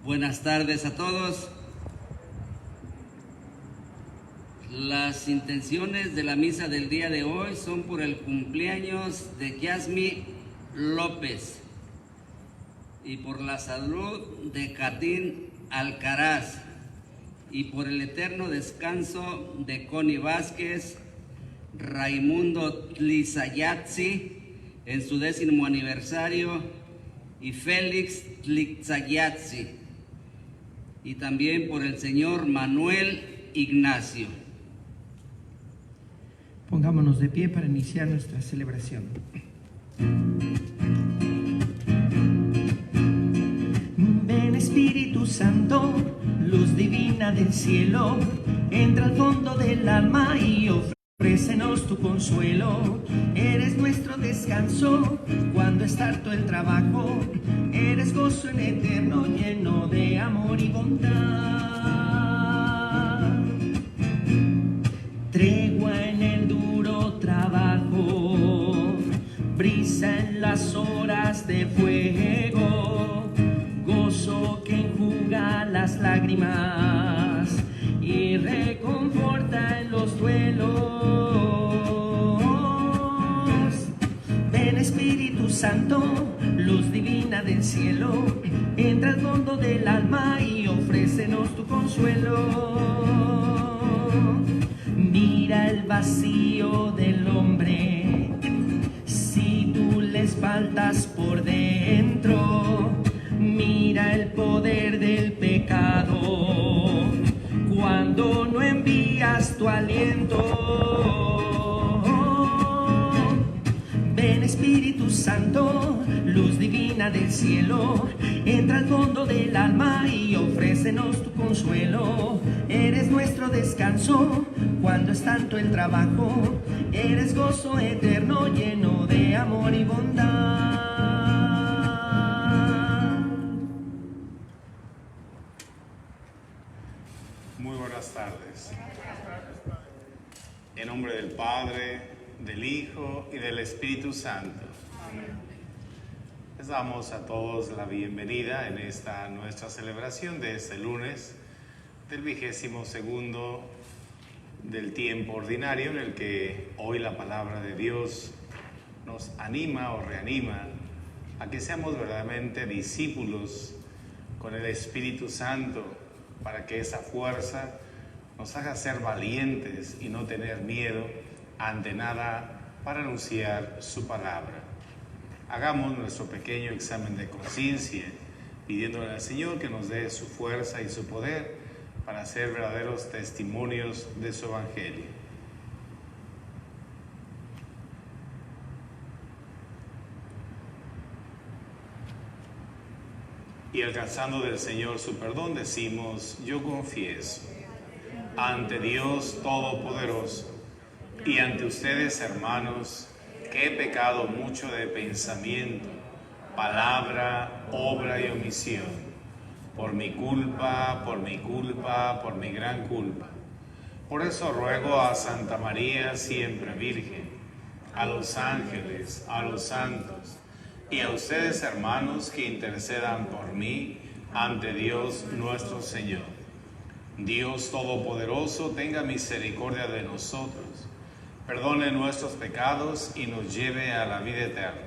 Buenas tardes a todos. Las intenciones de la misa del día de hoy son por el cumpleaños de Yasmi López y por la salud de Catín Alcaraz y por el eterno descanso de Connie Vázquez, Raimundo Tlizayatzi en su 10º aniversario y Félix Tlizayatzi, y también por el señor Manuel Ignacio. Pongámonos de pie para iniciar nuestra celebración. Ven Espíritu Santo, luz divina del cielo, entra al fondo del alma y ofrécenos tu consuelo. Eres nuestro descanso cuando es harto el trabajo, eres gozo en eterno lleno de amor y bondad. Tregua en el duro trabajo, brisa en las horas de fuego, gozo que enjuga las lágrimas y reconforta en los duelos. Ven Espíritu Santo, luz divina del cielo, entra al fondo del alma y ofrécenos tu consuelo. Mira el vacío del hombre, si tú les faltas por dentro. Mira el poder del pecado, cuando no envías tu aliento. Ven Espíritu Santo, luz divina del cielo, entra al fondo del alma y ofrécenos tu consuelo. Eres nuestro descanso cuando es tanto el trabajo, eres gozo eterno lleno de amor y bondad. Muy buenas tardes. En nombre del Padre, del Hijo y del Espíritu Santo. Les damos a todos la bienvenida en esta nuestra celebración de este lunes del 22º del tiempo ordinario, en el que hoy la palabra de Dios nos anima o reanima a que seamos verdaderamente discípulos con el Espíritu Santo, para que esa fuerza nos haga ser valientes y no tener miedo ante nada para anunciar su palabra. Hagamos nuestro pequeño examen de conciencia, pidiéndole al Señor que nos dé su fuerza y su poder para ser verdaderos testimonios de su Evangelio. Y alcanzando del Señor su perdón, decimos: yo confieso ante Dios Todopoderoso y ante ustedes, hermanos, que he pecado mucho de pensamiento, palabra, obra y omisión, por mi culpa, por mi gran culpa. Por eso ruego a Santa María, siempre Virgen, a los ángeles, a los santos, y a ustedes, hermanos, que intercedan por mí ante Dios nuestro Señor. Dios Todopoderoso tenga misericordia de nosotros, perdone nuestros pecados y nos lleve a la vida eterna.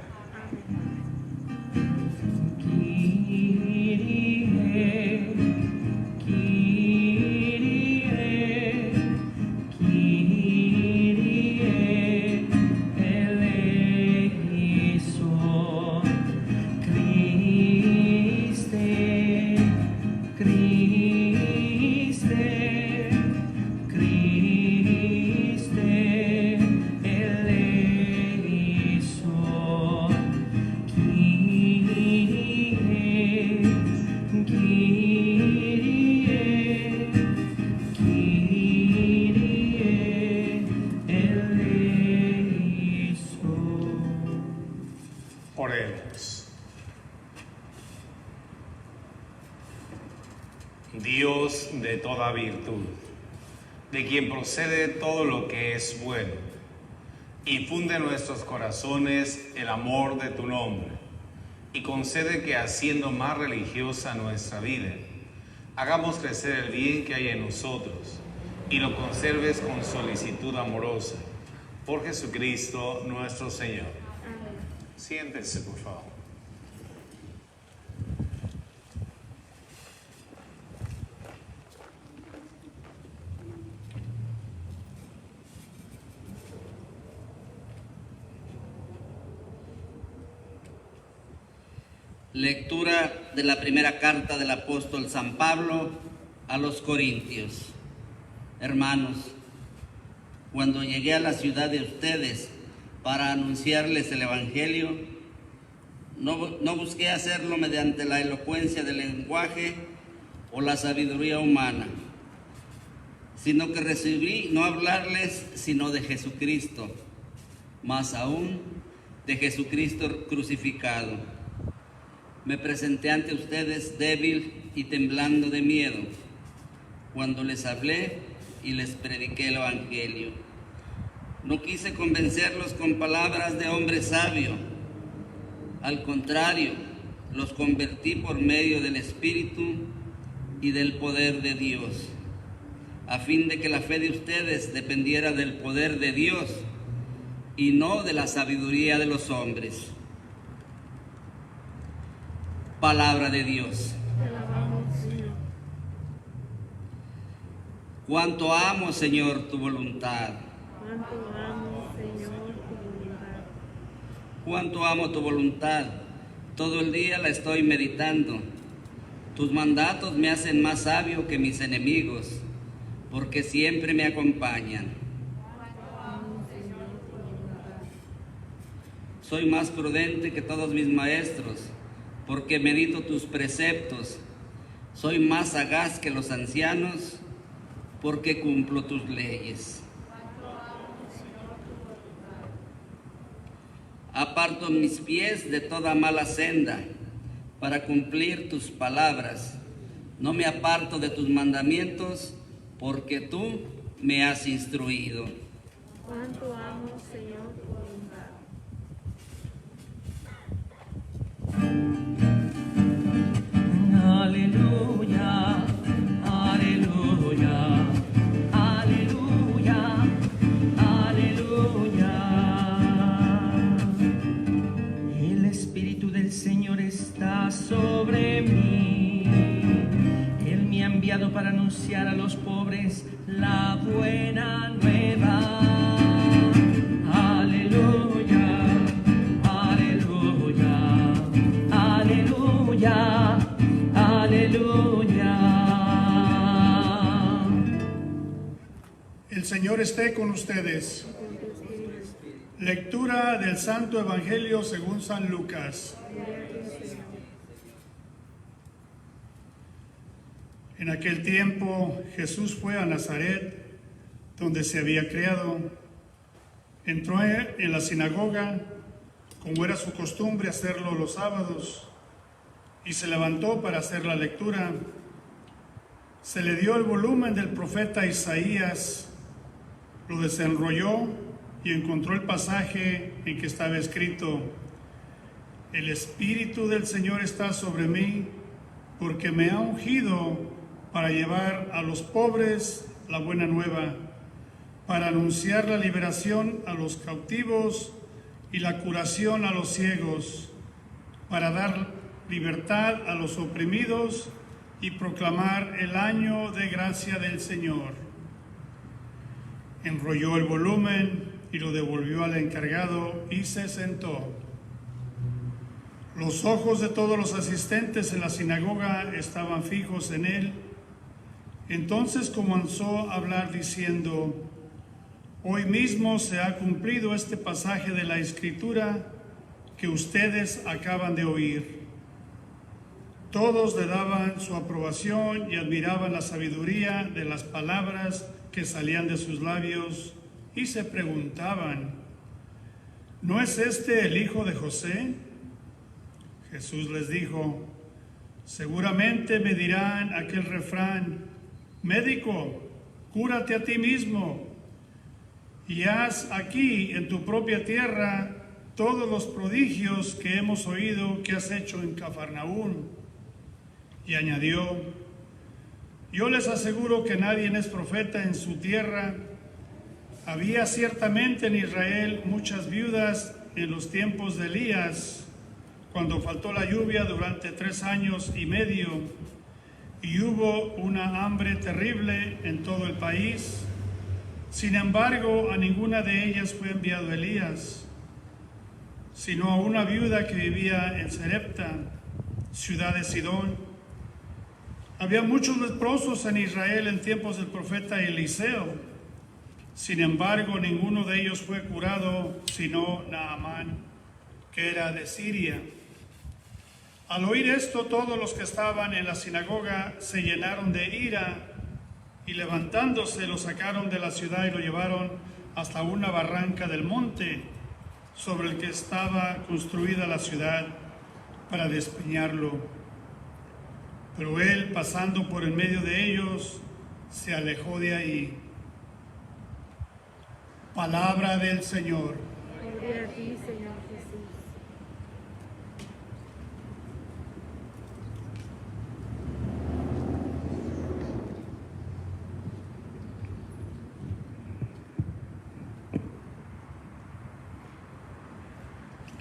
Oremos. Dios de toda virtud, de quien procede todo lo que es bueno, infunde en nuestros corazones el amor de tu nombre y concede que, haciendo más religiosa nuestra vida, hagamos crecer el bien que hay en nosotros y lo conserves con solicitud amorosa. Por Jesucristo nuestro Señor. Siéntense, por favor. Lectura de la primera carta del apóstol San Pablo a los Corintios. Hermanos, cuando llegué a la ciudad de ustedes para anunciarles el Evangelio, no busqué hacerlo mediante la elocuencia del lenguaje o la sabiduría humana, sino que resolví no hablarles sino de Jesucristo, más aún de Jesucristo crucificado. Me presenté ante ustedes débil y temblando de miedo cuando les hablé y les prediqué el Evangelio. No quise convencerlos con palabras de hombre sabio. Al contrario, los convertí por medio del Espíritu y del poder de Dios, a fin de que la fe de ustedes dependiera del poder de Dios y no de la sabiduría de los hombres. Palabra de Dios. Cuánto amo, Señor, tu voluntad. Cuánto amo, Señor, tu voluntad. Cuánto amo tu voluntad. Todo el día la estoy meditando. Tus mandatos me hacen más sabio que mis enemigos, porque siempre me acompañan. Soy más prudente que todos mis maestros, porque medito tus preceptos. Soy más sagaz que los ancianos, porque cumplo tus leyes. Aparto mis pies de toda mala senda, para cumplir tus palabras. No me aparto de tus mandamientos, porque tú me has instruido. Cuánto amo, Señor, tu voluntad. Aleluya, aleluya, aleluya, aleluya. El Espíritu del Señor está sobre mí. Él me ha enviado para anunciar a los pobres la buena nueva. Aleluya, aleluya, aleluya, aleluya. El Señor esté con ustedes. Lectura del Santo Evangelio según San Lucas. En aquel tiempo Jesús fue a Nazaret, donde se había criado. Entró en la sinagoga, como era su costumbre hacerlo los sábados, y se levantó para hacer la lectura. Se le dio el volumen del profeta Isaías, lo desenrolló y encontró el pasaje en que estaba escrito: El Espíritu del Señor está sobre mí, porque me ha ungido para llevar a los pobres la buena nueva, para anunciar la liberación a los cautivos y la curación a los ciegos, para dar libertad a los oprimidos y proclamar el año de gracia del Señor. Enrolló el volumen y lo devolvió al encargado y se sentó. Los ojos de todos los asistentes en la sinagoga estaban fijos en él. Entonces comenzó a hablar diciendo: Hoy mismo se ha cumplido este pasaje de la Escritura que ustedes acaban de oír. Todos le daban su aprobación y admiraban la sabiduría de las palabras que salían de sus labios y se preguntaban: ¿no es este el hijo de José? Jesús les dijo: seguramente me dirán aquel refrán: médico, cúrate a ti mismo y haz aquí en tu propia tierra todos los prodigios que hemos oído que has hecho en Cafarnaúm. Y añadió: Yo les aseguro que nadie es profeta en su tierra. Había ciertamente en Israel muchas viudas en los tiempos de Elías, cuando faltó la lluvia durante 3 años y medio, y hubo una hambre terrible en todo el país. Sin embargo, a ninguna de ellas fue enviado Elías, sino a una viuda que vivía en Sarepta, ciudad de Sidón. Había muchos leprosos en Israel en tiempos del profeta Eliseo. Sin embargo, ninguno de ellos fue curado, sino Naamán, que era de Siria. Al oír esto, todos los que estaban en la sinagoga se llenaron de ira y levantándose lo sacaron de la ciudad y lo llevaron hasta una barranca del monte sobre el que estaba construida la ciudad para despeñarlo. Pero él, pasando por en medio de ellos, se alejó de ahí. Palabra del Señor. Gloria a ti, Señor Jesús.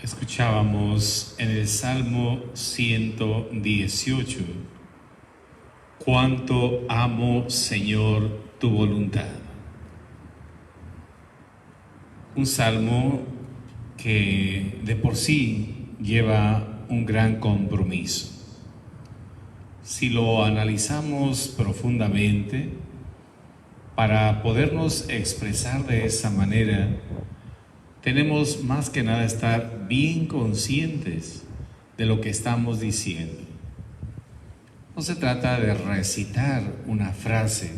Escuchábamos en el Salmo 118, cuánto amo, Señor, tu voluntad. Un salmo que de por sí lleva un gran compromiso. Si lo analizamos profundamente, para podernos expresar de esa manera, tenemos más que nada estar bien conscientes de lo que estamos diciendo. No se trata de recitar una frase,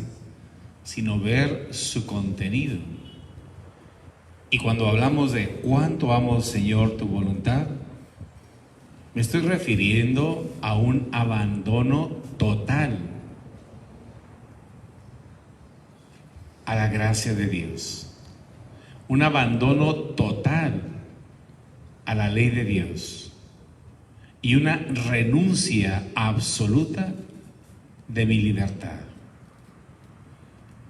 sino ver su contenido. Y cuando hablamos de cuánto amo, Señor, tu voluntad, me estoy refiriendo a un abandono total a la gracia de Dios. Un abandono total a la ley de Dios y una renuncia absoluta de mi libertad.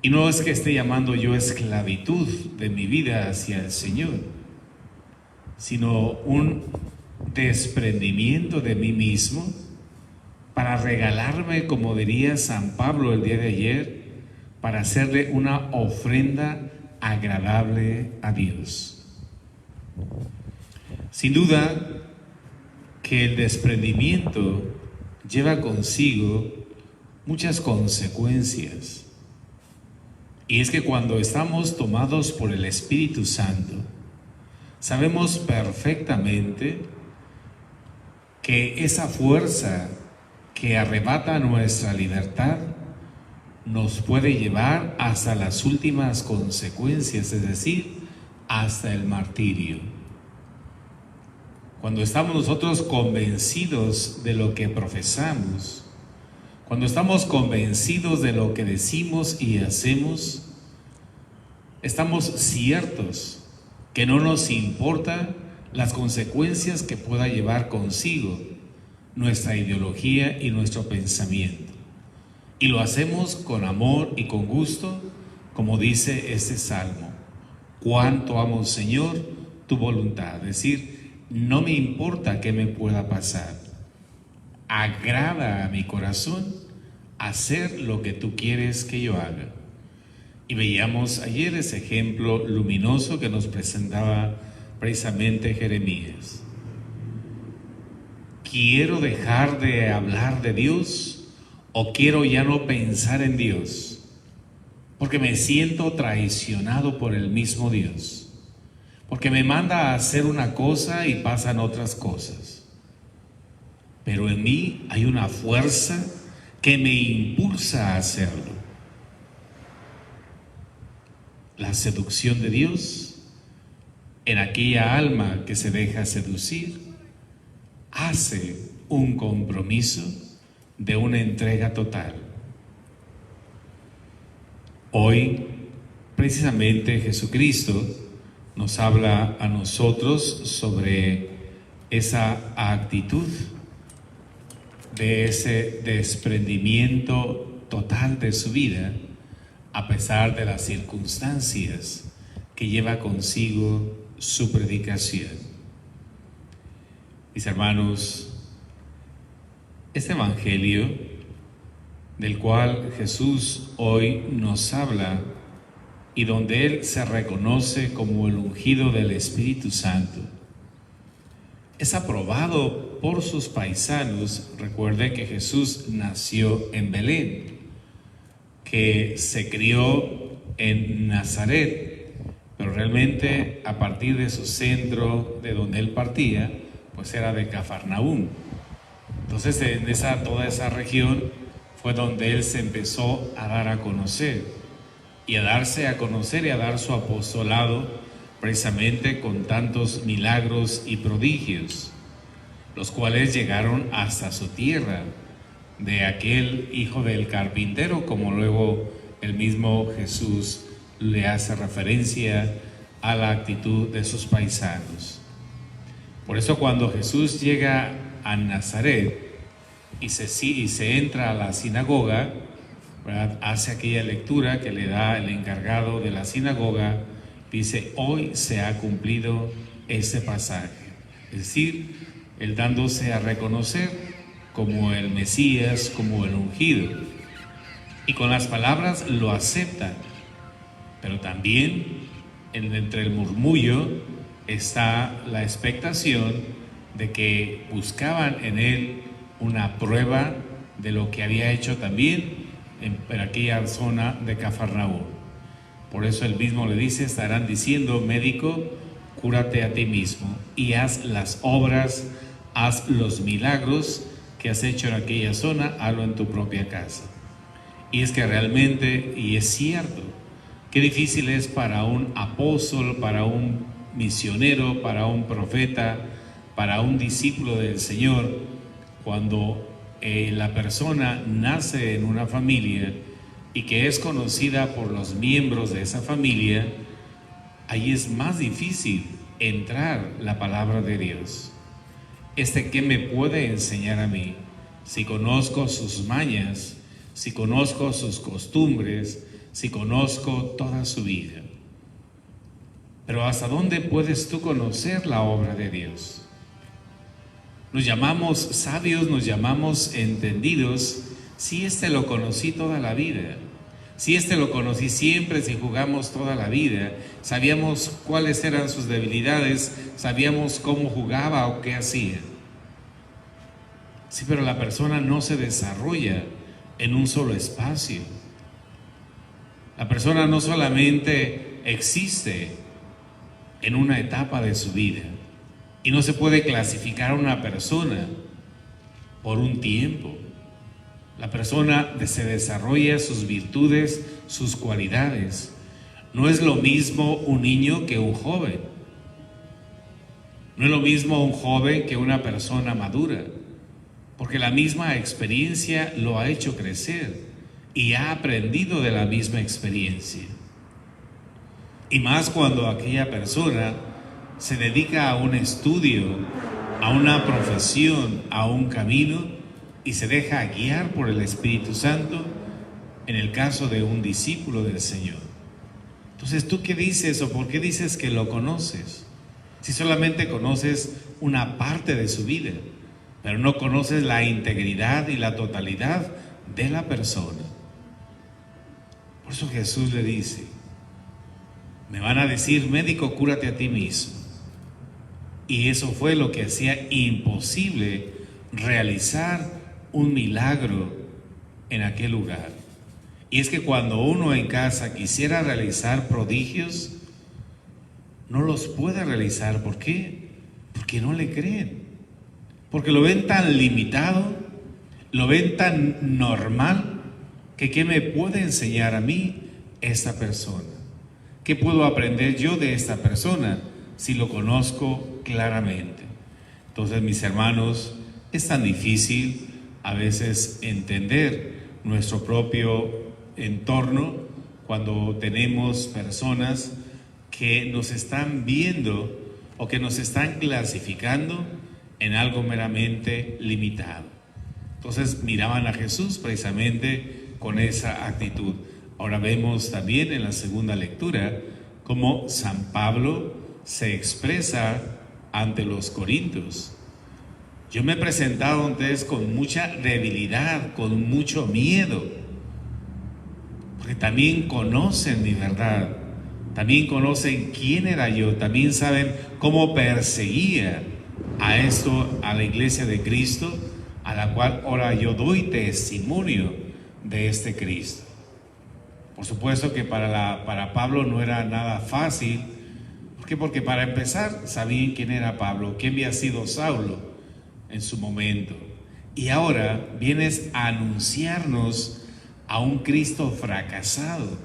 Y no es que esté llamando yo esclavitud de mi vida hacia el Señor, sino un desprendimiento de mí mismo para regalarme, como diría San Pablo el día de ayer, para hacerle una ofrenda agradable a Dios. Sin duda que el desprendimiento lleva consigo muchas consecuencias. Y es que cuando estamos tomados por el Espíritu Santo, sabemos perfectamente que esa fuerza que arrebata nuestra libertad nos puede llevar hasta las últimas consecuencias, es decir, hasta el martirio. Cuando estamos nosotros convencidos de lo que profesamos, cuando estamos convencidos de lo que decimos y hacemos, estamos ciertos que no nos importa las consecuencias que pueda llevar consigo nuestra ideología y nuestro pensamiento. Y lo hacemos con amor y con gusto, como dice este salmo. Cuánto amo, Señor, tu voluntad. Es decir, no me importa qué me pueda pasar. Agrada a mi corazón hacer lo que tú quieres que yo haga. Y veíamos ayer ese ejemplo luminoso que nos presentaba precisamente Jeremías. ¿Quiero dejar de hablar de Dios? ¿O quiero ya no pensar en Dios? Porque me siento traicionado por el mismo Dios. Porque me manda a hacer una cosa y pasan otras cosas. Pero en mí hay una fuerza que me impulsa a hacerlo. La seducción de Dios en aquella alma que se deja seducir hace un compromiso de una entrega total. Hoy, precisamente, Jesucristo nos habla a nosotros sobre esa actitud de ese desprendimiento total de su vida, a pesar de las circunstancias que lleva consigo su predicación. Mis hermanos, este Evangelio del cual Jesús hoy nos habla y donde Él se reconoce como el ungido del Espíritu Santo, es aprobado por sus paisanos. Recuerde que Jesús nació en Belén, que se crió en Nazaret, pero realmente a partir de su centro, de donde Él partía, pues era de Cafarnaúm. Entonces en toda esa región fue donde Él se empezó a dar a conocer, y a darse a conocer y a dar su apostolado precisamente con tantos milagros y prodigios, los cuales llegaron hasta su tierra, de aquel hijo del carpintero, como luego el mismo Jesús le hace referencia a la actitud de sus paisanos. Por eso cuando Jesús llega a Nazaret y se entra a la sinagoga, ¿verdad?, hace aquella lectura que le da el encargado de la sinagoga, dice: hoy se ha cumplido este pasaje. Es decir, Él dándose a reconocer como el Mesías, como el ungido. Y con las palabras lo aceptan, pero también entre el murmullo está la expectación de que buscaban en Él una prueba de lo que había hecho también en aquella zona de Cafarnaúm. Por eso Él mismo le dice: estarán diciendo, médico, cúrate a ti mismo y haz las obras, haz los milagros que has hecho en aquella zona, hazlo en tu propia casa. Y es que realmente, y es cierto, qué difícil es para un apóstol, para un misionero, para un profeta, para un discípulo del Señor, cuando la persona nace en una familia y que es conocida por los miembros de esa familia. Ahí es más difícil entrar la palabra de Dios. ¿Qué me puede enseñar a mí? Si conozco sus mañas, si conozco sus costumbres, si conozco toda su vida. Pero ¿hasta dónde puedes tú conocer la obra de Dios? Nos llamamos sabios, nos llamamos entendidos, si lo conocí toda la vida, si lo conocí siempre, si jugamos toda la vida, sabíamos cuáles eran sus debilidades, sabíamos cómo jugaba o qué hacía. Sí, pero la persona no se desarrolla en un solo espacio. La persona no solamente existe en una etapa de su vida, y no se puede clasificar a una persona por un tiempo. La persona se desarrolla sus virtudes, sus cualidades. No es lo mismo un niño que un joven. No es lo mismo un joven que una persona madura, porque la misma experiencia lo ha hecho crecer y ha aprendido de la misma experiencia. Y más cuando aquella persona se dedica a un estudio, a una profesión, a un camino, y se deja guiar por el Espíritu Santo, en el caso de un discípulo del Señor. Entonces, ¿tú qué dices o por qué dices que lo conoces? Si solamente conoces una parte de su vida, pero no conoces la integridad y la totalidad de la persona. Por eso Jesús le dice: me van a decir, médico, cúrate a ti mismo. Y eso fue lo que hacía imposible realizar un milagro en aquel lugar. Y es que cuando uno en casa quisiera realizar prodigios, no los puede realizar. ¿Por qué? Porque no le creen. Porque lo ven tan limitado, lo ven tan normal, que ¿qué me puede enseñar a mí esta persona? ¿Qué puedo aprender yo de esta persona si lo conozco claramente? Entonces, mis hermanos, es tan difícil a veces entender nuestro propio entorno cuando tenemos personas que nos están viendo o que nos están clasificando en algo meramente limitado. Entonces miraban a Jesús precisamente con esa actitud. Ahora vemos también en la segunda lectura cómo San Pablo se expresa ante los corintios. Yo me he presentado ante ustedes con mucha debilidad, con mucho miedo, porque también conocen mi verdad, también conocen quién era yo, también saben cómo perseguía a la iglesia de Cristo, a la cual ahora yo doy testimonio de este Cristo. Por supuesto que para Pablo no era nada fácil. ¿Por qué? Porque para empezar sabían quién era Pablo, quién había sido Saulo en su momento. Y ahora vienes a anunciarnos a un Cristo fracasado,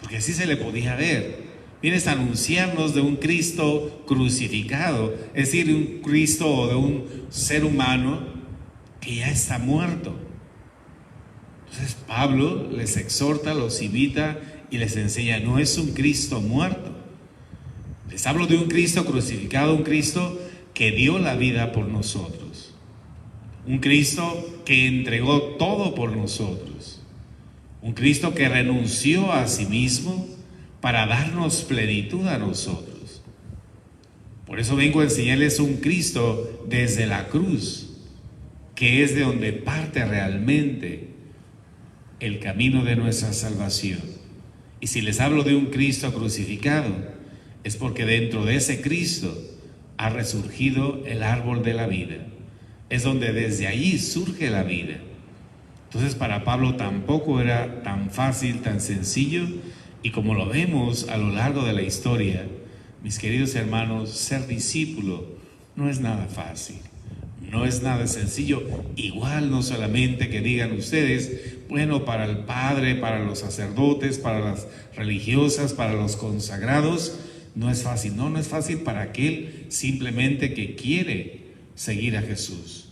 porque así se le podía ver. Vienes a anunciarnos de un Cristo crucificado, es decir, de un Cristo o de un ser humano que ya está muerto. Entonces Pablo les exhorta, los invita y les enseña, no es un Cristo muerto. Les hablo de un Cristo crucificado, un Cristo que dio la vida por nosotros. Un Cristo que entregó todo por nosotros. Un Cristo que renunció a sí mismo para darnos plenitud a nosotros. Por eso vengo a enseñarles un Cristo desde la cruz, que es de donde parte realmente el camino de nuestra salvación. Y si les hablo de un Cristo crucificado, es porque dentro de ese Cristo ha resurgido el árbol de la vida. Es donde desde allí surge la vida. Entonces para Pablo tampoco era tan fácil, tan sencillo, y como lo vemos a lo largo de la historia, mis queridos hermanos, ser discípulo no es nada fácil. No es nada sencillo. Igual no solamente que digan ustedes, bueno, para el padre, para los sacerdotes, para las religiosas, para los consagrados, no es fácil. No es fácil para aquel simplemente que quiere seguir a Jesús.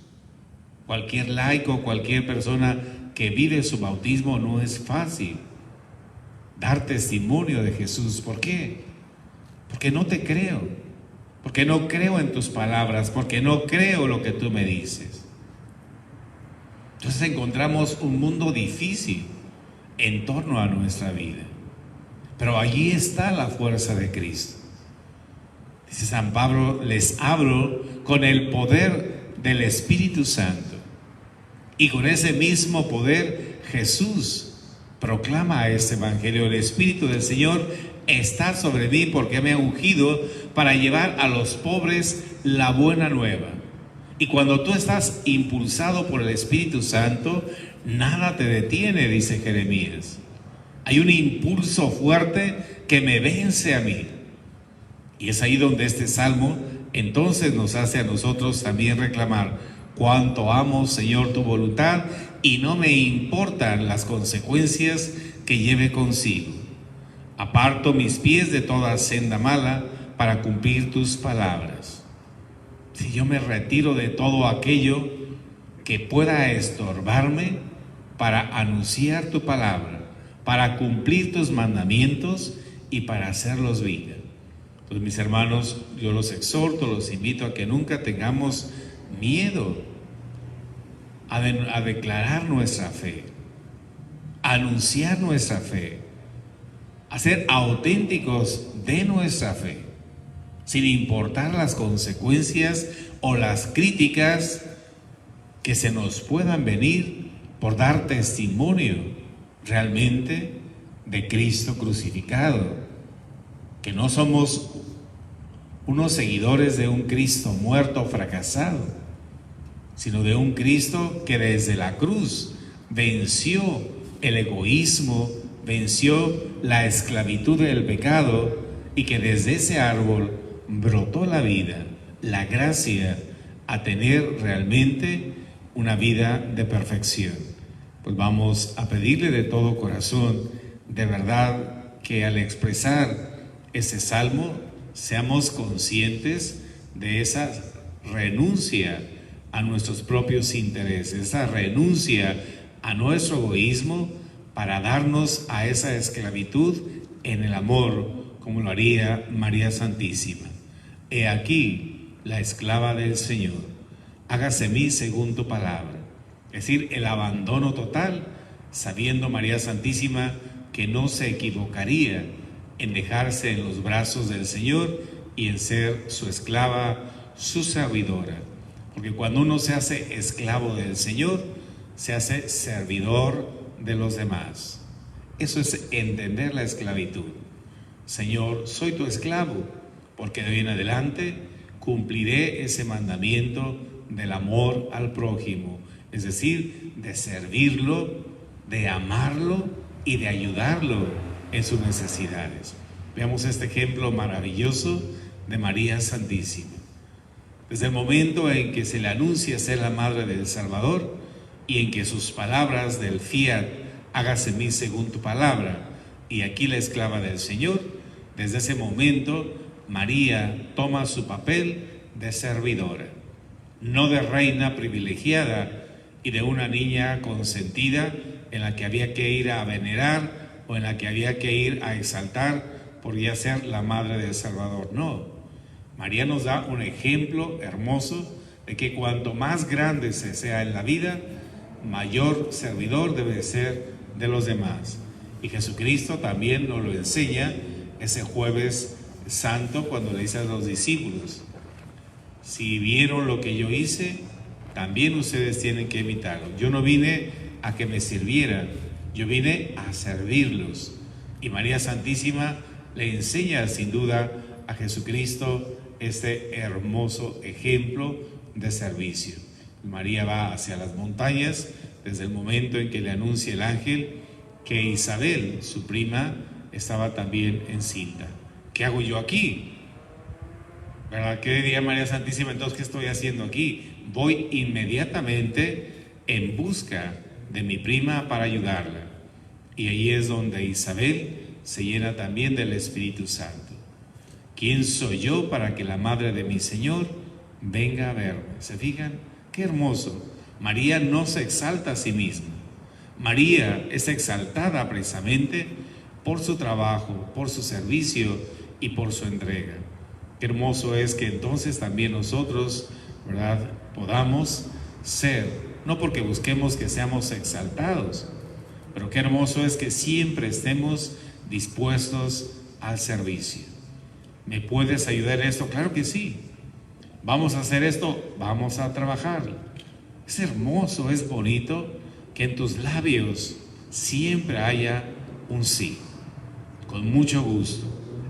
Cualquier laico, cualquier persona que vive su bautismo, no es fácil dar testimonio de Jesús. ¿Por qué? Porque no te creo. Porque no creo en tus palabras, porque no creo lo que tú me dices. Entonces encontramos un mundo difícil en torno a nuestra vida. Pero allí está la fuerza de Cristo. Dice San Pablo, les hablo con el poder del Espíritu Santo. Y con ese mismo poder Jesús proclama este evangelio. El Espíritu del Señor está sobre mí porque me ha ungido para llevar a los pobres la buena nueva. Y cuando tú estás impulsado por el Espíritu Santo, nada te detiene, dice Jeremías. Hay un impulso fuerte que me vence a mí. Y es ahí donde este salmo entonces nos hace a nosotros también reclamar: cuánto amo, Señor, tu voluntad, y no me importan las consecuencias que lleve consigo. Aparto mis pies de toda senda mala para cumplir tus palabras. Si yo me retiro de todo aquello que pueda estorbarme para anunciar tu palabra, para cumplir tus mandamientos y para hacerlos vida. Pues mis hermanos, yo los exhorto, los invito a que nunca tengamos miedo a declarar nuestra fe, a anunciar nuestra fe, a ser auténticos de nuestra fe, sin importar las consecuencias o las críticas que se nos puedan venir por dar testimonio realmente de Cristo crucificado, que no somos unos seguidores de un Cristo muerto o fracasado, sino de un Cristo que desde la cruz venció el egoísmo, venció la esclavitud del pecado, y que desde ese árbol brotó la vida, la gracia a tener realmente una vida de perfección. Pues vamos a pedirle de todo corazón, de verdad, que al expresar ese salmo seamos conscientes de esa renuncia a nuestros propios intereses, esa renuncia a nuestro egoísmo para darnos a esa esclavitud en el amor, como lo haría María Santísima. He aquí la esclava del Señor, hágase en mí según tu palabra. Es decir, el abandono total, sabiendo María Santísima que no se equivocaría en dejarse en los brazos del Señor y en ser su esclava, su servidora. Porque cuando uno se hace esclavo del Señor, se hace servidor de los demás. Eso es entender la esclavitud. Señor, soy tu esclavo, porque de hoy en adelante cumpliré ese mandamiento del amor al prójimo, es decir, de servirlo, de amarlo y de ayudarlo en sus necesidades. Veamos este ejemplo maravilloso de María Santísima. Desde el momento en que se le anuncia ser la madre del Salvador y en que sus palabras del fiat, hágase en mí según tu palabra, y aquí la esclava del Señor, desde ese momento María toma su papel de servidora, no de reina privilegiada y de una niña consentida en la que había que ir a venerar o en la que había que ir a exaltar por ya ser la madre del Salvador. No, María nos da un ejemplo hermoso de que cuanto más grande se sea en la vida, mayor servidor debe ser de los demás. Y Jesucristo también nos lo enseña ese jueves santo cuando le dice a los discípulos: si vieron lo que yo hice, también ustedes tienen que imitarlo. Yo no vine a que me sirvieran, yo vine a servirlos. Y María Santísima le enseña sin duda a Jesucristo este hermoso ejemplo de servicio. María va hacia las montañas desde el momento en que le anuncia el ángel que Isabel, su prima, estaba también encinta. ¿Qué hago yo aquí? ¿Verdad? ¿Qué diría María Santísima? Entonces, ¿qué estoy haciendo aquí? Voy inmediatamente en busca de mi prima para ayudarla. Y ahí es donde Isabel se llena también del Espíritu Santo. ¿Quién soy yo para que la madre de mi Señor venga a verme? ¿Se fijan? Qué hermoso. María no se exalta a sí misma. María es exaltada precisamente por su trabajo, por su servicio y por su entrega. Qué hermoso es que entonces también nosotros, ¿verdad?, podamos ser, no porque busquemos que seamos exaltados, pero qué hermoso es que siempre estemos dispuestos al servicio. ¿Me puedes ayudar en esto? Claro que sí. ¿Vamos a hacer esto? Vamos a trabajar. Es hermoso, es bonito que en tus labios siempre haya un sí, con mucho gusto.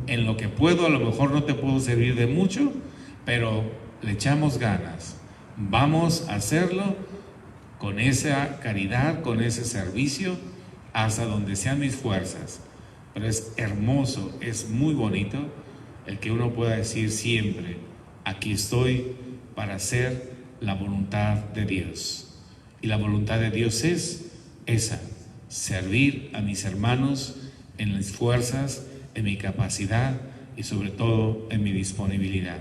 En lo que puedo, a lo mejor no te puedo servir de mucho, pero le echamos ganas. Vamos a hacerlo con esa caridad, con ese servicio, hasta donde sean mis fuerzas. Pero es hermoso, es muy bonito el que uno pueda decir siempre: aquí estoy para hacer la voluntad de Dios. Y la voluntad de Dios es esa: servir a mis hermanos en mis fuerzas, en mi capacidad y sobre todo en mi disponibilidad.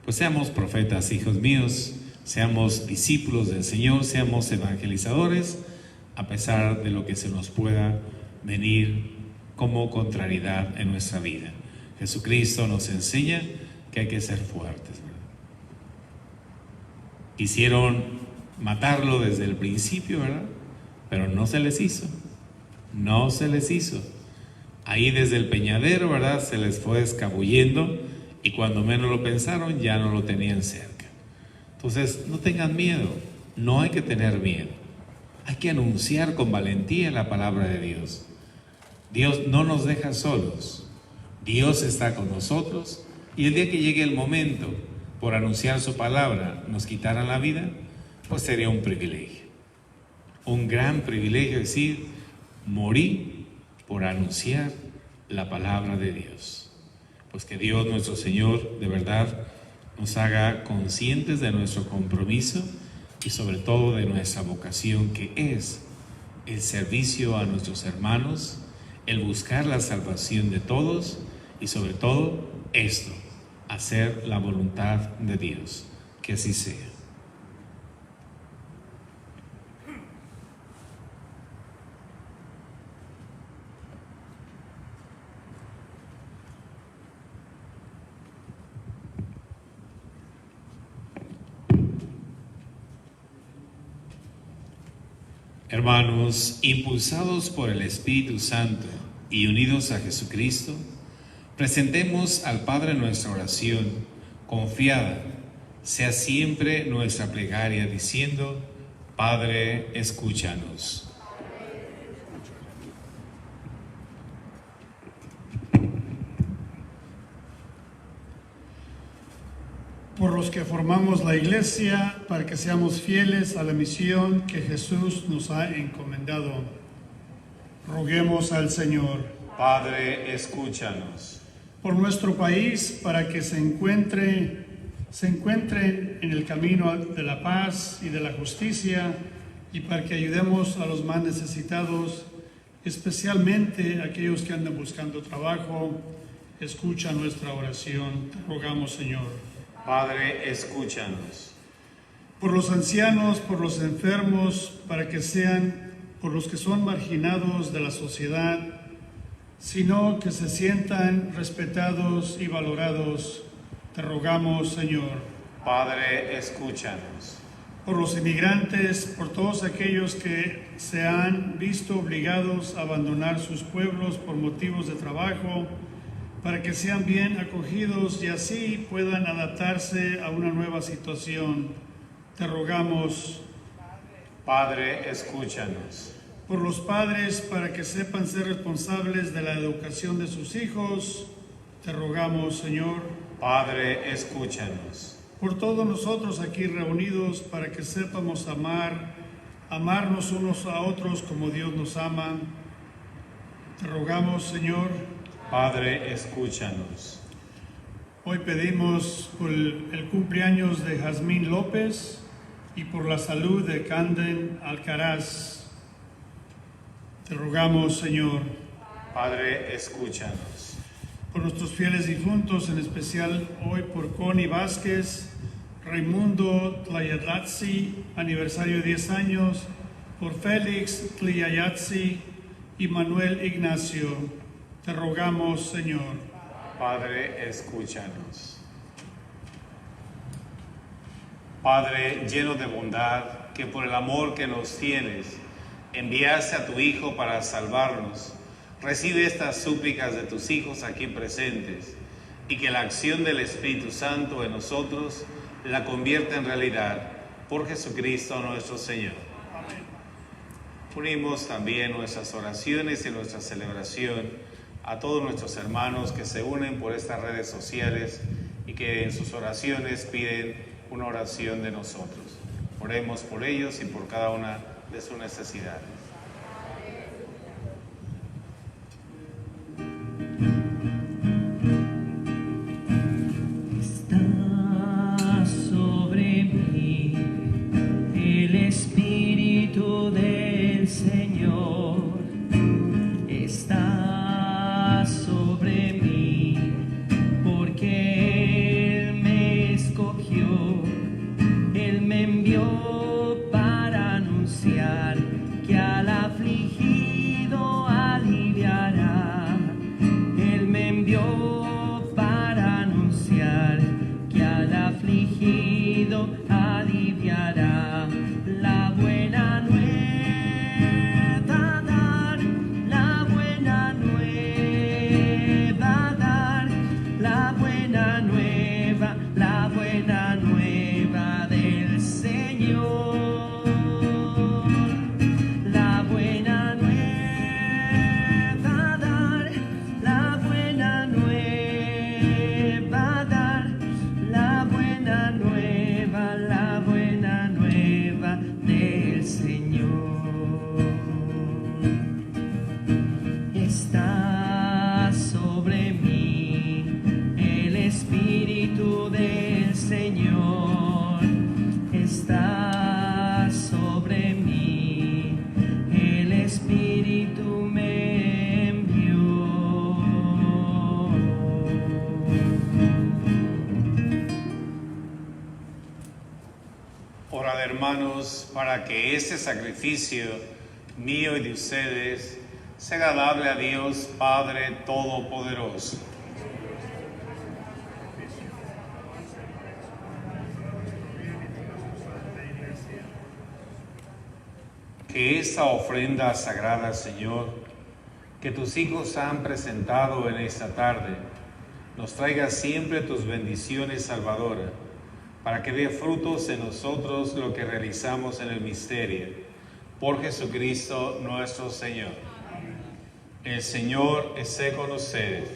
Pues seamos profetas, hijos míos, seamos discípulos del Señor, seamos evangelizadores, a pesar de lo que se nos pueda venir como contrariedad en nuestra vida. Jesucristo nos enseña que hay que ser fuertes, ¿verdad? Quisieron matarlo desde el principio, ¿verdad? Pero no se les hizo. No se les hizo. Ahí desde el peñadero, ¿verdad?, se les fue escabullendo y cuando menos lo pensaron ya no lo tenían cerca. Entonces, no tengan miedo. No hay que tener miedo. Hay que anunciar con valentía la palabra de Dios. Dios no nos deja solos. Dios está con nosotros y el día que llegue el momento por anunciar su palabra nos quitaran la vida, pues sería un privilegio. Un gran privilegio, decir, morí por anunciar la palabra de Dios. Pues que Dios nuestro Señor de verdad nos haga conscientes de nuestro compromiso y sobre todo de nuestra vocación, que es el servicio a nuestros hermanos, el buscar la salvación de todos y sobre todo esto, hacer la voluntad de Dios. Que así sea. Hermanos, impulsados por el Espíritu Santo y unidos a Jesucristo, presentemos al Padre nuestra oración confiada. Sea siempre nuestra plegaria diciendo: Padre, escúchanos. Por los que formamos la Iglesia, para que seamos fieles a la misión que Jesús nos ha encomendado. Roguemos al Señor. Padre, escúchanos. Por nuestro país, para que se encuentren en el camino de la paz y de la justicia, y para que ayudemos a los más necesitados, especialmente aquellos que andan buscando trabajo. Escucha nuestra oración, te rogamos, Señor. Padre, escúchanos. Por los ancianos, por los enfermos, para que sean por los que son marginados de la sociedad, sino que se sientan respetados y valorados, te rogamos, Señor. Padre, escúchanos. Por los inmigrantes, por todos aquellos que se han visto obligados a abandonar sus pueblos por motivos de trabajo, para que sean bien acogidos y así puedan adaptarse a una nueva situación. Te rogamos. Padre, escúchanos. Por los padres, para que sepan ser responsables de la educación de sus hijos. Te rogamos, Señor. Padre, escúchanos. Por todos nosotros aquí reunidos, para que sepamos amarnos unos a otros como Dios nos ama. Te rogamos, Señor. Padre, escúchanos. Hoy pedimos por el cumpleaños de Jazmín López y por la salud de Canden Alcaraz. Te rogamos, Señor. Padre, escúchanos. Por nuestros fieles difuntos, en especial hoy por Connie Vázquez, Raimundo Tlayatlatsi, aniversario de 10 años, por Félix Tlayatlatsi y Manuel Ignacio. Te rogamos, Señor. Padre, escúchanos. Padre, lleno de bondad, que por el amor que nos tienes, enviaste a tu Hijo para salvarnos, recibe estas súplicas de tus hijos aquí presentes y que la acción del Espíritu Santo en nosotros la convierta en realidad por Jesucristo nuestro Señor. Amén. Unimos también nuestras oraciones y nuestra celebración a todos nuestros hermanos que se unen por estas redes sociales y que en sus oraciones piden una oración de nosotros. Oremos por ellos y por cada una de sus necesidades. Está sobre mí el Espíritu del Señor. Está sobre mí, porque Él me escogió, Él me envió para anunciar que al afligido aliviará. Él me envió para anunciar que al afligido aliviará. La buena nueva dar, la buena nueva dar, la buena nueva, la buena nueva del Señor. La buena nueva dar, la buena nueva dar, la buena nueva, la buena nueva del Señor. Está sobre mí el Espíritu del Señor. Está sobre mí, el Espíritu me envió. Orad, hermanos, para que este sacrificio mío y de ustedes sea agradable a Dios Padre Todopoderoso. que esta ofrenda sagrada, Señor, que tus hijos han presentado en esta tarde, nos traiga siempre tus bendiciones salvadoras, para que dé frutos en nosotros lo que realizamos en el misterio. Por Jesucristo nuestro Señor. El Señor esté con ustedes.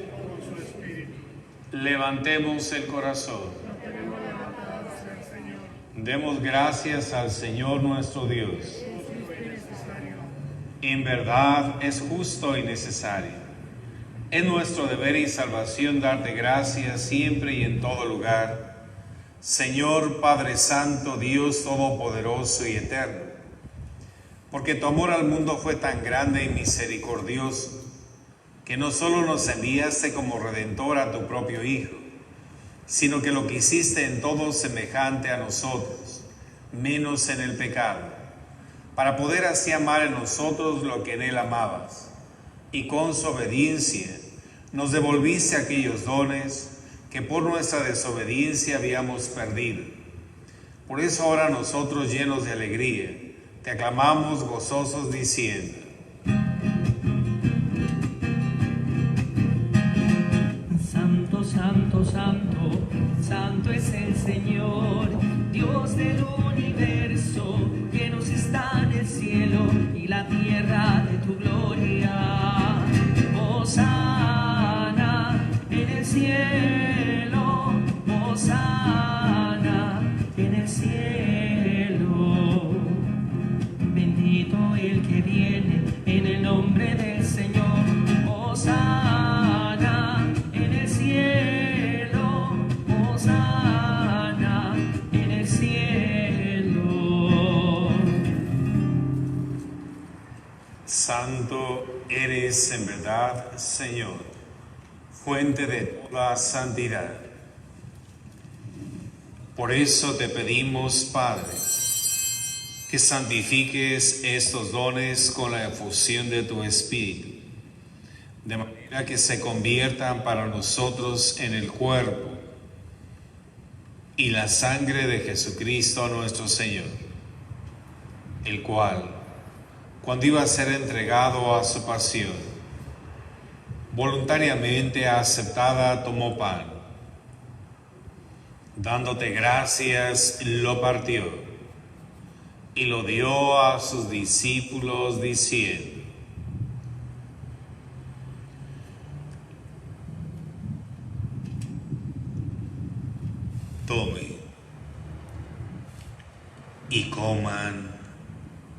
Levantemos el corazón. Demos gracias al Señor nuestro Dios. En verdad es justo y necesario. Es nuestro deber y salvación darte gracias siempre y en todo lugar, Señor Padre Santo, Dios Todopoderoso y Eterno, porque tu amor al mundo fue tan grande y misericordioso, que no solo nos enviaste como Redentor a tu propio Hijo, sino que lo quisiste en todo semejante a nosotros, menos en el pecado, para poder así amar en nosotros lo que en Él amabas, y con su obediencia nos devolviste aquellos dones que por nuestra desobediencia habíamos perdido. Por eso ahora nosotros, llenos de alegría, te aclamamos gozosos diciendo: Santo, santo, santo, santo es el Señor, Dios del universo, que nos está en el cielo y la tierra de tu gloria. Hosana en el cielo, hosana en el cielo. Bendito el que viene en el nombre del Señor. Hosana en el cielo, hosana en el cielo. Santo eres en verdad, Señor, fuente de toda santidad. Por eso te pedimos, Padre, que santifiques estos dones con la efusión de tu Espíritu, de manera que se conviertan para nosotros en el cuerpo y la sangre de Jesucristo nuestro Señor, el cual, cuando iba a ser entregado a su pasión, voluntariamente aceptada, tomó pan, dándote gracias, lo partió y lo dio a sus discípulos diciendo: tomen y coman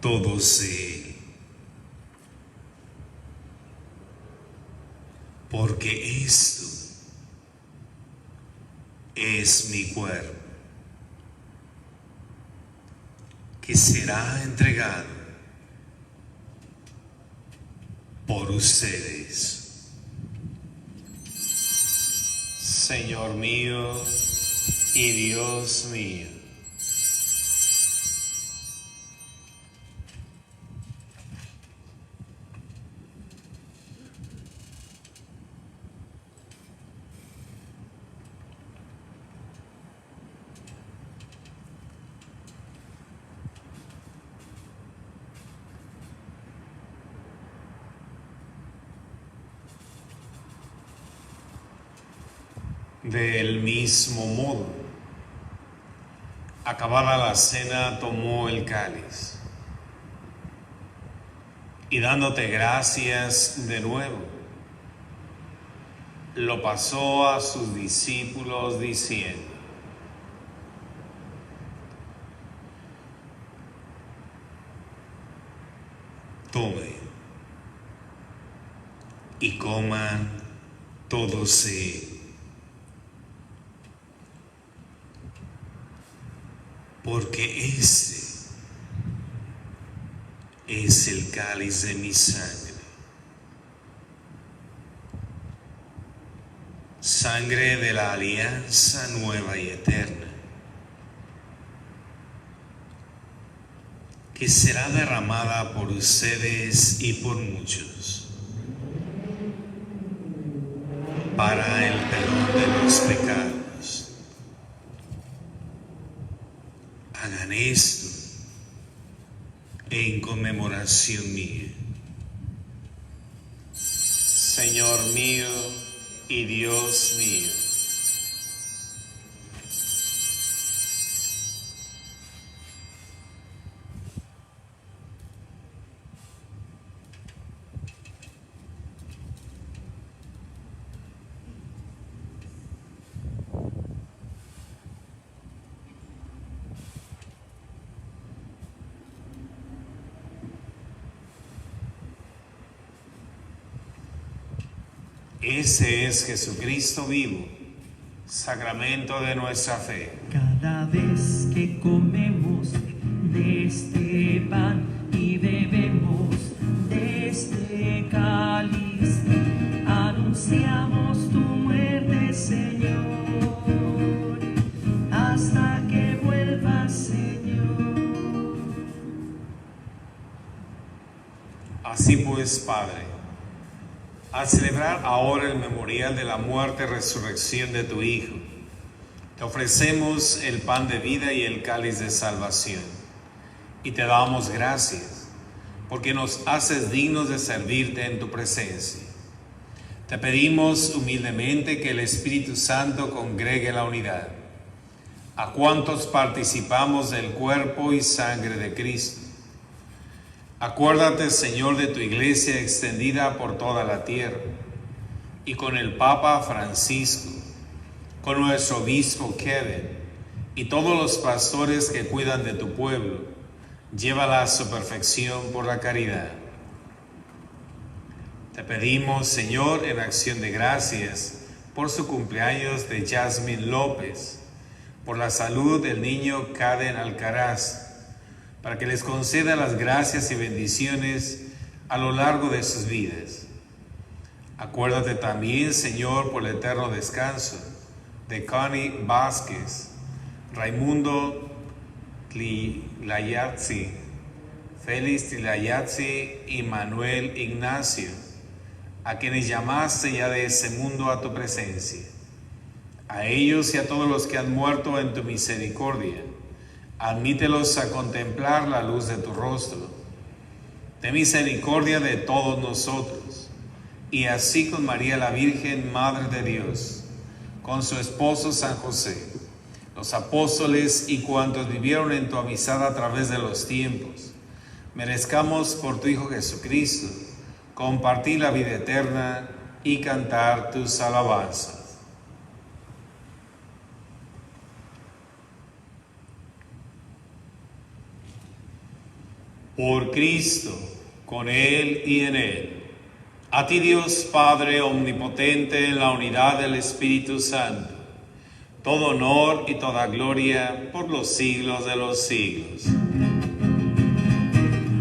todos de él, porque esto es mi cuerpo, que será entregado por ustedes. Señor mío y Dios mío. Del mismo modo, acabada la cena, tomó el cáliz y dándote gracias de nuevo, lo pasó a sus discípulos diciendo: tomen y coman todos de él, porque este es el cáliz de mi sangre, sangre de la alianza nueva y eterna, que será derramada por ustedes y por muchos para el perdón de los pecados. Hagan esto en conmemoración mía. Señor mío y Dios mío. Ese es Jesucristo vivo, sacramento de nuestra fe. Cada vez que comemos de este pan y bebemos de este cáliz, anunciamos tu muerte, Señor, hasta que vuelvas, Señor. Así pues, Padre, al celebrar ahora el memorial de la muerte y resurrección de tu Hijo, te ofrecemos el pan de vida y el cáliz de salvación. Y te damos gracias, porque nos haces dignos de servirte en tu presencia. Te pedimos humildemente que el Espíritu Santo congregue la unidad a cuantos participamos del cuerpo y sangre de Cristo. Acuérdate, Señor, de tu iglesia extendida por toda la tierra, y con el Papa Francisco, con nuestro obispo Kevin, y todos los pastores que cuidan de tu pueblo, llévala a su perfección por la caridad. Te pedimos, Señor, en acción de gracias, por su cumpleaños de Jasmine López, por la salud del niño Caden Alcaraz, para que les conceda las gracias y bendiciones a lo largo de sus vidas. Acuérdate también, Señor, por el eterno descanso de Connie Vázquez, Raimundo Tlilayatzi, Félix Tlilayatzi y Manuel Ignacio, a quienes llamaste ya de ese mundo a tu presencia. A ellos y a todos los que han muerto en tu misericordia, admítelos a contemplar la luz de tu rostro. Ten misericordia de todos nosotros, y así con María la Virgen, Madre de Dios, con su esposo San José, los apóstoles y cuantos vivieron en tu amistad a través de los tiempos, merezcamos por tu Hijo Jesucristo compartir la vida eterna y cantar tus alabanzas. Por Cristo, con Él y en Él. A ti, Dios Padre omnipotente, en la unidad del Espíritu Santo, todo honor y toda gloria por los siglos de los siglos.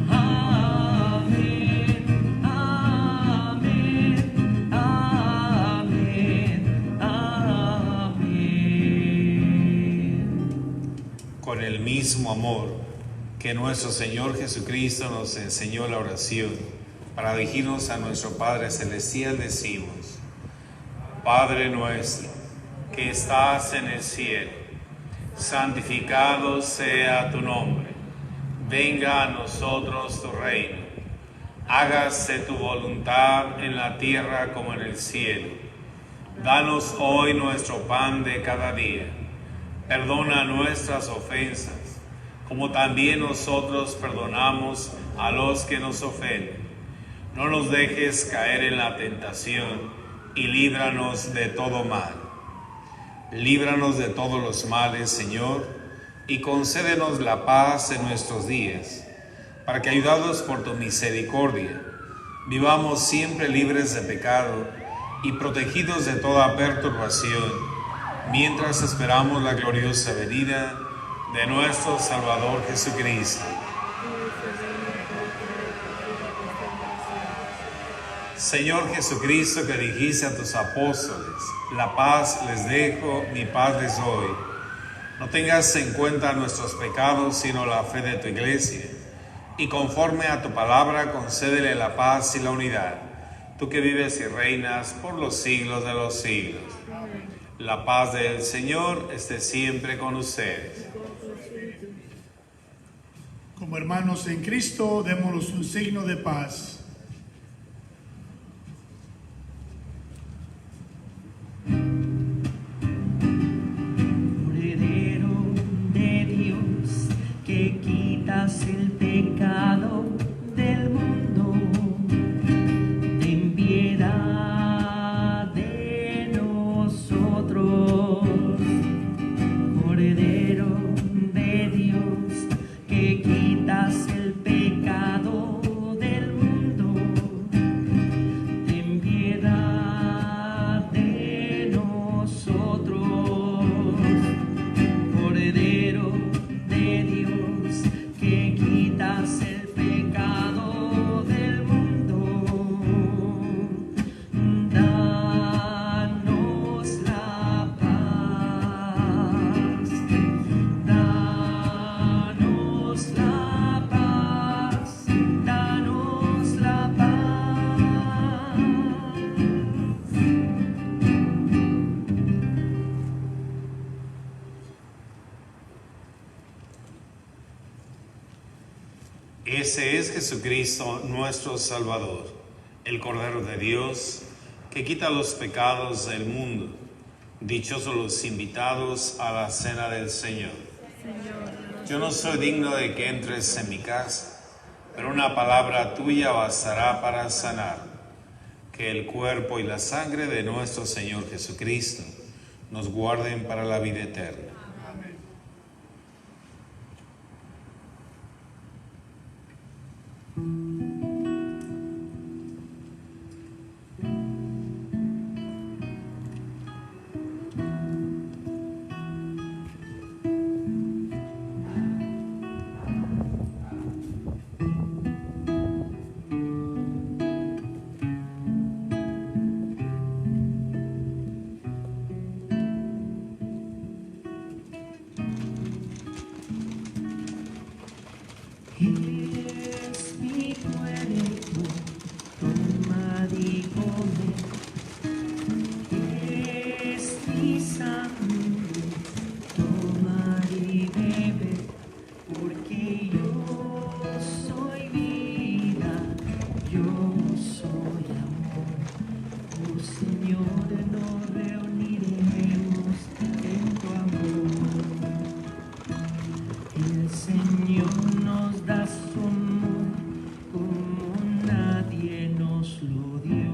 Amén, amén, amén, amén. Con el mismo amor que nuestro Señor Jesucristo nos enseñó la oración, para dirigirnos a nuestro Padre Celestial decimos: Padre nuestro, que estás en el cielo, santificado sea tu nombre. Venga a nosotros tu reino. Hágase tu voluntad en la tierra como en el cielo. Danos hoy nuestro pan de cada día. Perdona nuestras ofensas, como también nosotros perdonamos a los que nos ofenden. No nos dejes caer en la tentación y líbranos de todo mal. Líbranos de todos los males, Señor, y concédenos la paz en nuestros días, para que, ayudados por tu misericordia, vivamos siempre libres de pecado y protegidos de toda perturbación, mientras esperamos la gloriosa venida de nuestro Salvador Jesucristo. Señor Jesucristo, que dijiste a tus apóstoles: la paz les dejo, mi paz les doy. No tengas en cuenta nuestros pecados, sino la fe de tu iglesia, y conforme a tu palabra concédele la paz y la unidad, tú que vives y reinas por los siglos de los siglos. La paz del Señor esté siempre con ustedes. Como hermanos en Cristo, démonos un signo de paz. Cordero de Dios, que quitas el pecado del mundo, ten piedad de nosotros. Cordero de Dios, que quitas el pecado del mundo, ten piedad de nosotros. Cordero de Dios, que quitas el pecado del mundo, danos la paz, danos la paz, danos la paz. Ese es Jesucristo nuestro Salvador, el Cordero de Dios, que quita los pecados del mundo. Dichosos los invitados a la cena del Señor. Yo no soy digno de que entres en mi casa, pero una palabra tuya bastará para sanar. Que el cuerpo y la sangre de nuestro Señor Jesucristo nos guarden para la vida eterna. Es mi cuerpo, toma y come. Es mi sangre, toma y bebe. Porque yo soy vida, yo soy amor. Oh Señor, nos reuniremos en tu amor. El Señor nos da su amor como nadie nos lo dio,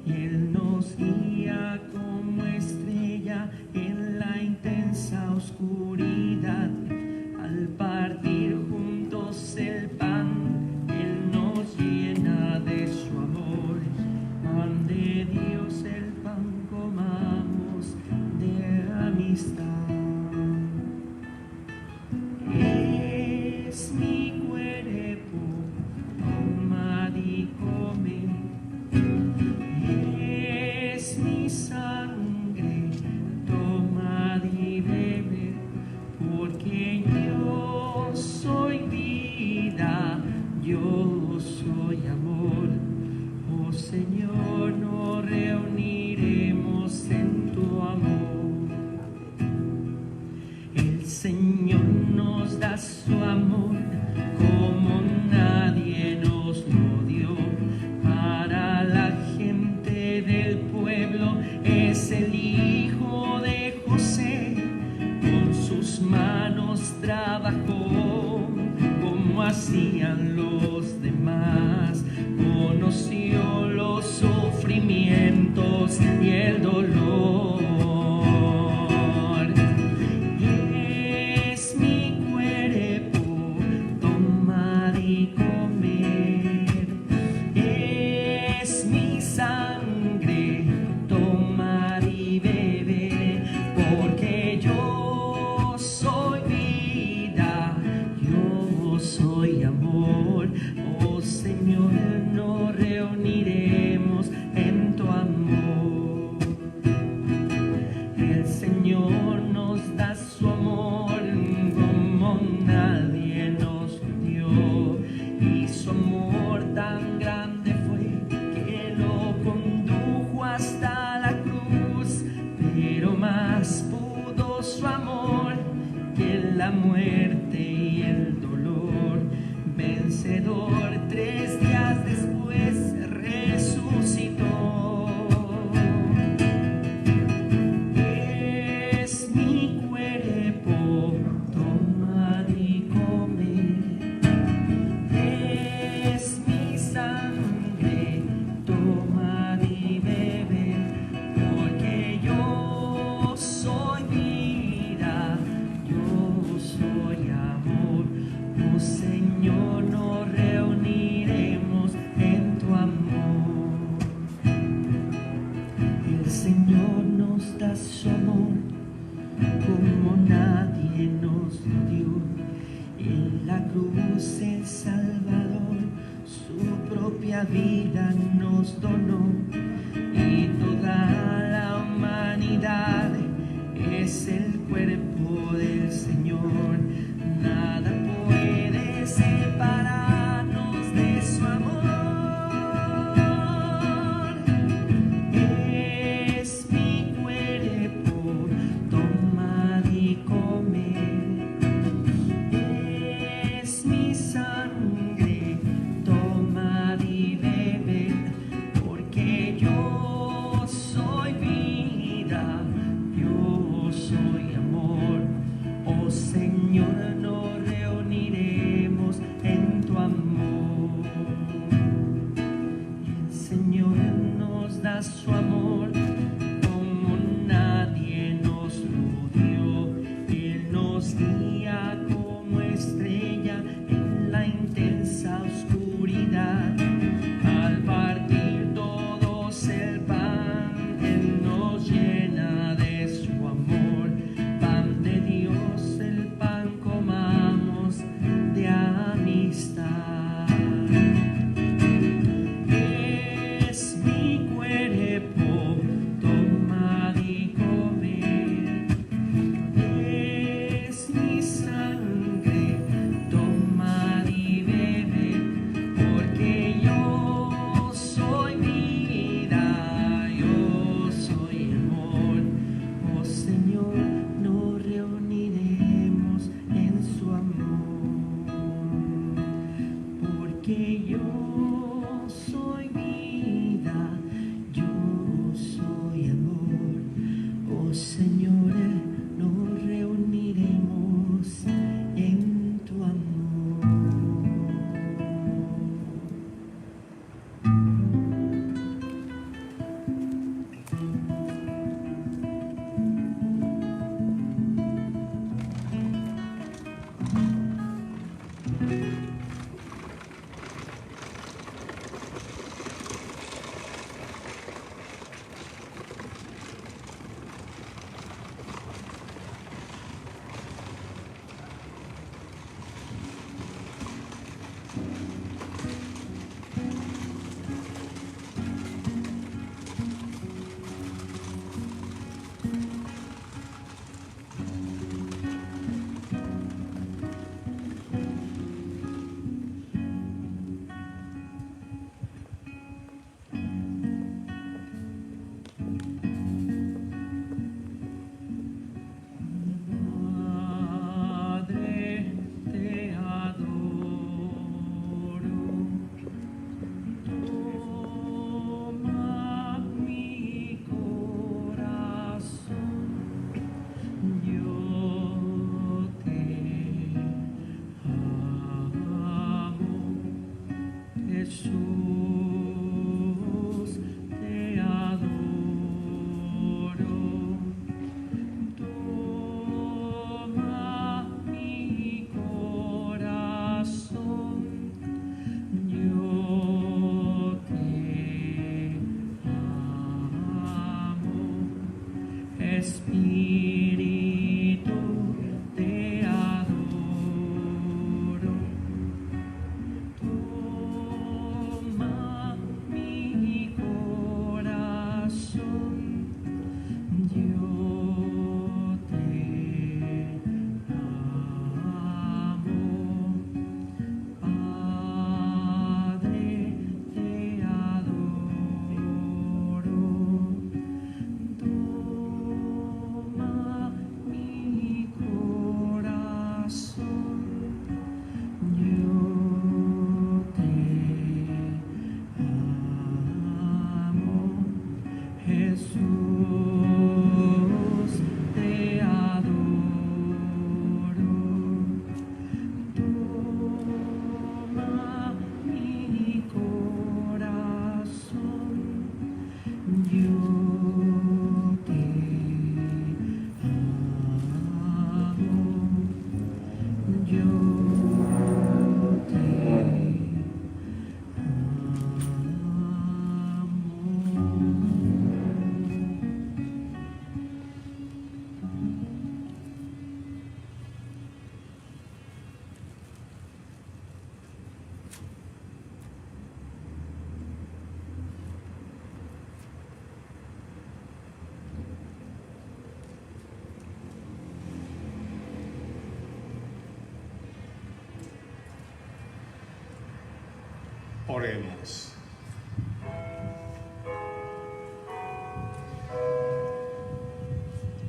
y Él nos guía como estrella en la intensa oscuridad. Al partir juntos el pan, Él nos llena de su amor. Pan de Dios, el pan comamos de amistad. Es mi cuerpo, toma y come. Es mi sangre, toma y bebe. Porque yo soy vida, yo soy amor. Oh Señor, nos reuniremos en tu amor. El Señor nos da su amor como nadie nos lo dio. Para la gente del pueblo es el Hijo de José. Con sus manos trabajó como hacían los demás. Conoció los sufrimientos y el dolor. Es mi cuerpo, tomar y comer. Es mi sangre, tomar y beber. Porque yo soy vida, yo soy amor. Oh Señor, nos reuniremos en tu amor. El Señor nos da su amor como nadie nos dio, y su amor tan grande fue que lo condujo hasta la cruz. Pero más pudo su amor que la muerte y el dolor. soy vida, yo soy amor. Oh Señor, nos reuniremos en tu amor. El Señor nos da su amor como nadie nos lo dio. En la cruz el Salvador su propia vida nos donó, y toda la humanidad es el cuerpo del Señor. Nada puede separarnos de su amor. Es mi cuerpo, tomad y comed. Es mi sangre, tomad y bebed, porque yo soy vida, yo soy amor. Oh Señor, nos reuniremos en tu amor. El Señor nos da su amor como nadie nos lo dio. Él nos guía como estrella en la intensa oscuridad. Al partir todos el pan, Él nos llena de su amor. Pan de Dios, el pan comamos de amistad. Es mi cuerpo, tomad y comed. Es mi sangre, tomad y bebed, porque yo soy vida, yo soy amor. Oh Señor, nos reuniremos en su amor, porque yo soy vida, yo soy amor. Oh Señor, nos reuniremos en tu amor. Padre, te adoro. Toma mi corazón, yo te amo. Jesús, te adoro. Toma mi corazón, yo te amo. Espíritu, te adoro. Toma mi corazón, yo te amo. Padre, te adoro. Toma Oremos.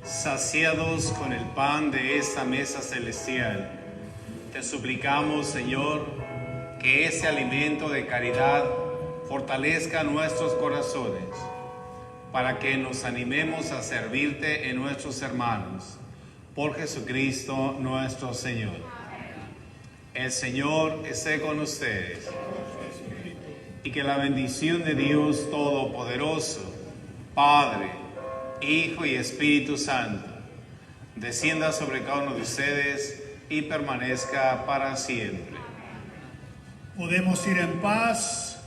Saciados con el pan de esta mesa celestial, te suplicamos, Señor, que ese alimento de caridad fortalezca nuestros corazones, para que nos animemos a servirte en nuestros hermanos. Por Jesucristo nuestro Señor. El Señor esté con ustedes. Y que la bendición de Dios Todopoderoso, Padre, Hijo y Espíritu Santo, descienda sobre cada uno de ustedes y permanezca para siempre. Podemos ir en paz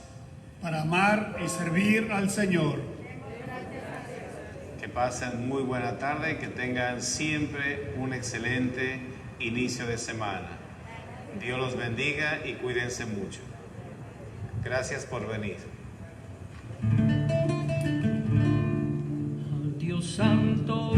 para amar y servir al Señor. Que pasen muy buena tarde y que tengan siempre un excelente inicio de semana. Dios los bendiga y cuídense mucho. Gracias por venir. Dios Santo,